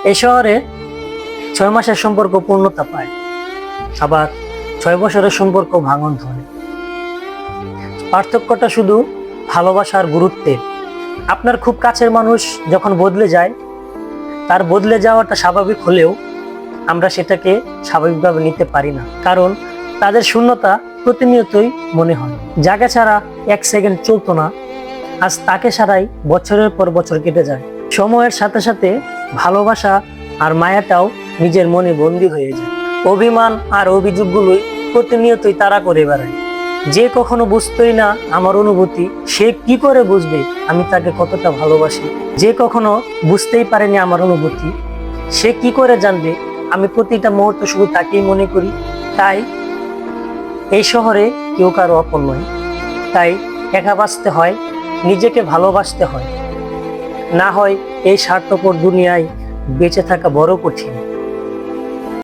এই শহরে 6 মাসের সম্পর্ক পূর্ণতা পায়, আবার 6 বছরের সম্পর্ক ভাঙন ধরে। পার্থক্যটা শুধু ভালোবাসার গুরুত্বে। আপনার খুব কাছের মানুষ যখন বদলে যায়, তার বদলে যাওয়াটা স্বাভাবিক হলেও আমরা সেটাকে স্বাভাবিকভাবে নিতে পারি না, কারণ তাদের শূন্যতা প্রতিনিয়তই মনে হয়। যাকে ছাড়া 1 সেকেন্ড চলতো না, আজ তাকে ছাড়াই বছরের পর বছর কেটে যায়। সময়ের সাথে সাথে ভালোবাসা আর মায়াটাও নিজের মনে বন্দী হয়ে যায়। অভিমান আর অভিযোগগুলোই প্রতিনিয়তই তাড়া করে বেড়ায়। যে কখনো বুঝতোই না আমার অনুভূতি, সে কি করে বুঝবে আমি তাকে কতটা ভালোবাসি? যে কখনো বুঝতেই পারেনি আমার অনুভূতি, সে কি করে জানবে আমি প্রতিটা মুহূর্ত শুধু তাকেই মনে করি? তাই এই শহরে কেউ কারো আপন নয়। তাই একা বাঁচতে হয়, নিজেকে ভালোবাসতে হয়, না হয় এই স্বার্থপর দুনিয়ায় বেঁচে থাকা বড় কঠিন।